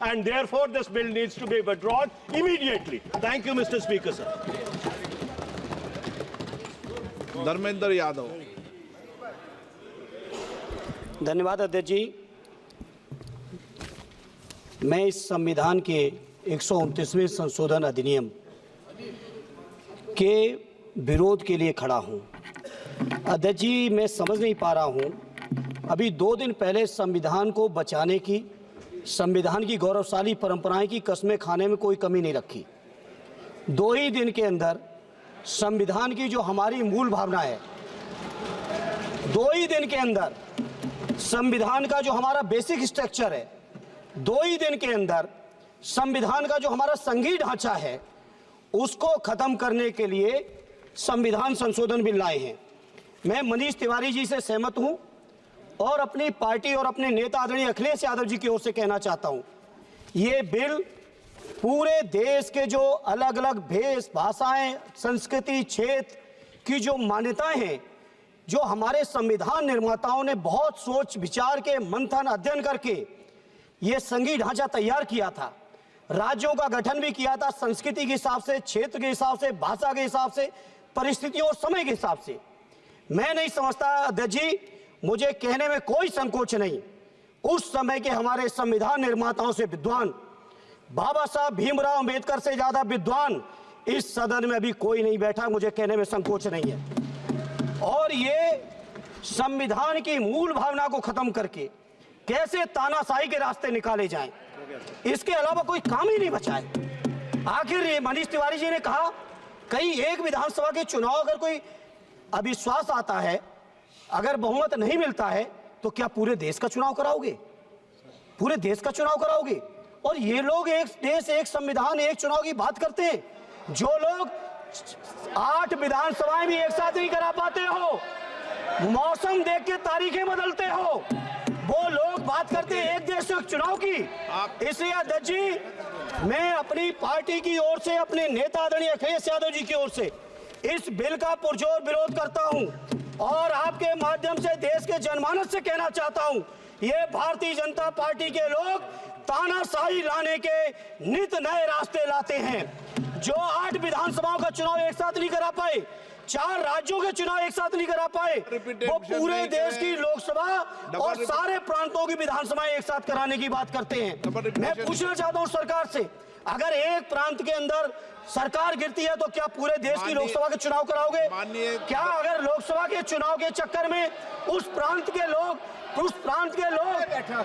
and therefore this bill needs to be withdrawn immediately. Thank you, Mr. Speaker, sir. Dharmendra Yadav. धन्यवाद अध्यक्ष जी। मैं इस संविधान के 129वें संशोधन अधिनियम के विरोध के लिए खड़ा हूं। अध्यक्ष जी, मैं समझ नहीं पा रहा हूं, अभी 2 दिन पहले संविधान को बचाने की, संविधान की गौरवशाली परंपराएं की कस्में खाने में कोई कमी नहीं रखी। 2 ही दिन के अंदर संविधान की जो हमारी मूल भावना है, 2 ही दिन के अंदर संविधान का जो हमारा बेसिक स्ट्रक्चर है, 2 ही दिन के अंदर संविधान का जो हमारा संघीय ढांचा है, उसको खत्म करने के लिए संविधान संशोधन बिल लाए हैं। मैं मनीष तिवारी जी से सहमत हूं और अपनी पार्टी और अपने नेता आदरणीय अखिलेश यादव जी की ओर से कहना चाहता हूं, ये बिल पूरे देश के जो अलग अलग भेष, भाषाएं, संस्कृति, क्षेत्र की जो मान्यताएं हैं, जो हमारे संविधान निर्माताओं ने बहुत सोच विचार के मंथन अध्ययन करके ये संघीय ढांचा तैयार किया था, राज्यों का गठन भी किया था, संस्कृति के हिसाब से, क्षेत्र के हिसाब से, भाषा के हिसाब से, परिस्थितियों और समय के हिसाब से। मैं नहीं समझता अध्यक्ष जी, मुझे कहने में कोई संकोच नहीं, उस समय के हमारे संविधान निर्माताओं से विद्वान, बाबा साहब भीमराव अंबेडकर से ज्यादा विद्वान इस सदन में अभी कोई नहीं बैठा, मुझे कहने में संकोच नहीं है। और ये संविधान की मूल भावना को खत्म करके कैसे तानाशाही के रास्ते निकाले जाएं, इसके अलावा कोई काम ही नहीं बचा है। आखिर मनीष तिवारी जी ने कहा, कहीं एक विधानसभा के चुनाव अगर कोई अविश्वास आता है, अगर बहुमत नहीं मिलता है, तो क्या पूरे देश का चुनाव कराओगे? पूरे देश का चुनाव कराओगे? और ये लोग एक देश, एक संविधान, एक चुनाव की बात करते हैं। जो लोग 8 विधानसभाएं भी एक साथ नहीं करा पाते हो, मौसम देख के तारीखें बदलते हो, वो लोग बात करते हैं एक देश एक चुनाव की। इसलिए अध्यक्ष जी, मैं अपनी पार्टी की ओर से, अपने नेता आदरणीय अखिलेश यादव जी की ओर से इस बिल का पुरजोर विरोध करता हूं और आपके माध्यम से देश के जनमानस से कहना चाहता हूं, ये भारतीय जनता पार्टी के लोग तानाशाही लाने के नित नए रास्ते लाते हैं। जो 8 विधानसभाओं का चुनाव एक साथ नहीं करा पाए, 4 राज्यों के चुनाव एक साथ नहीं करा पाए, वो पूरे देश की लोकसभा और सारे प्रांतों की विधानसभाएं एक साथ कराने की बात करते हैं। मैं पूछना चाहता हूं सरकार से, अगर एक प्रांत के अंदर सरकार गिरती है तो क्या पूरे देश की लोकसभा के चुनाव कराओगे? क्या अगर लोकसभा के चुनाव के चक्कर में उस प्रांत के लोग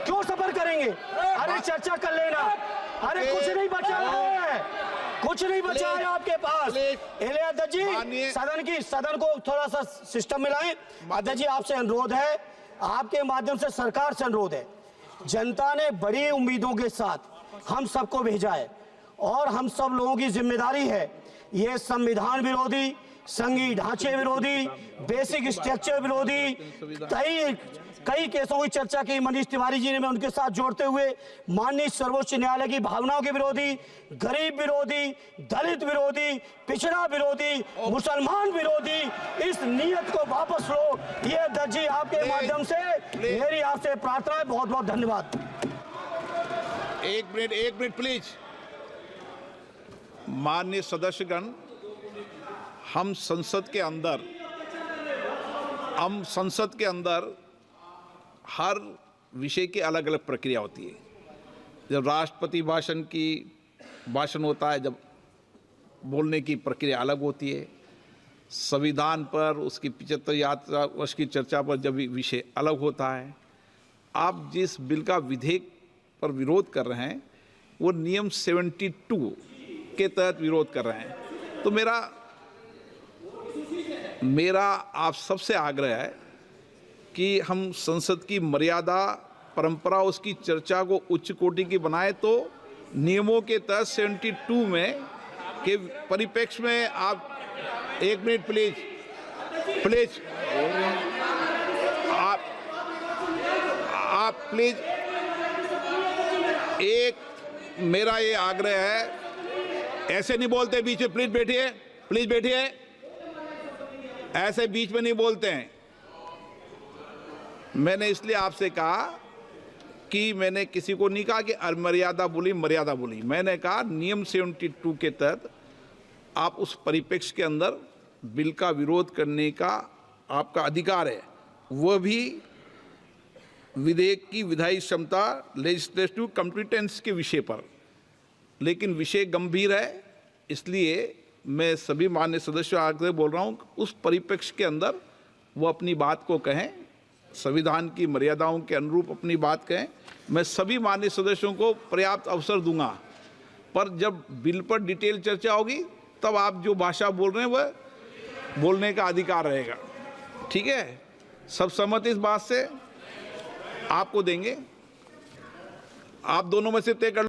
क्यों सफर करेंगे? अरे चर्चा कर लेना, अरे कुछ नहीं बचा है, कुछ नहीं बचा है आपके पास। अध्यक्ष जी, सदन को थोड़ा सा सिस्टम में लाएं। अध्यक्ष जी, आपसे अनुरोध है, आपके माध्यम से सरकार से अनुरोध है, जनता ने बड़ी उम्मीदों के साथ हम सबको भेजा है और हम सब लोगों की जिम्मेदारी है, ये संविधान विरोधी, संघीय ढांचे विरोधी, बेसिक स्ट्रक्चर विरोधी, कई केसों की चर्चा की मनीष तिवारी जी ने, मैं उनके साथ जोड़ते हुए माननीय सर्वोच्च न्यायालय की भावनाओं के विरोधी, गरीब विरोधी, दलित विरोधी, पिछड़ा विरोधी, मुसलमान विरोधी, इस नीयत को वापस लो, ये अध्यक्ष जी आपके माध्यम से मेरी आपसे प्रार्थना है। बहुत बहुत धन्यवाद। एक मिनट प्लीज। माननीय सदस्यगण, हम संसद के अंदर हर विषय की अलग अलग प्रक्रिया होती है। जब राष्ट्रपति भाषण होता है, जब बोलने की प्रक्रिया अलग होती है, संविधान पर उसकी 75 वर्ष की चर्चा पर जब विषय अलग होता है। आप जिस बिल का विधेयक पर विरोध कर रहे हैं, वो नियम 72 के तहत विरोध कर रहे हैं। तो मेरा आप सबसे आग्रह है कि हम संसद की मर्यादा, परंपरा, उसकी चर्चा को उच्च कोटि की बनाए, तो नियमों के तहत 72 में के परिप्रेक्ष्य में आप 1 मिनट प्लीज आप प्लीज, एक मेरा ये आग्रह है, ऐसे नहीं बोलते बीच में, प्लीज बैठिए, ऐसे बीच में नहीं बोलते हैं। मैंने इसलिए आपसे कहा कि मैंने किसी को नहीं कहा कि अमर्यादा बोली, मर्यादा बोली। मैंने कहा नियम 72 के तहत आप उस परिप्रेक्ष्य के अंदर बिल का विरोध करने का आपका अधिकार है, वह भी विधेयक की विधायी क्षमता, लेजिस्लेटिव कॉम्पिटेंस के विषय पर। लेकिन विषय गंभीर है, इसलिए मैं सभी मान्य सदस्यों आगे बोल रहा हूं, उस परिप्रेक्ष्य के अंदर वो अपनी बात को कहें, संविधान की मर्यादाओं के अनुरूप अपनी बात कहें। मैं सभी मान्य सदस्यों को पर्याप्त अवसर दूंगा, पर जब बिल पर डिटेल चर्चा होगी तब आप जो भाषा बोल रहे हैं वह बोलने का अधिकार रहेगा। ठीक है, सब सहमत इस बात से? आपको देंगे, आप दोनों में से तय कर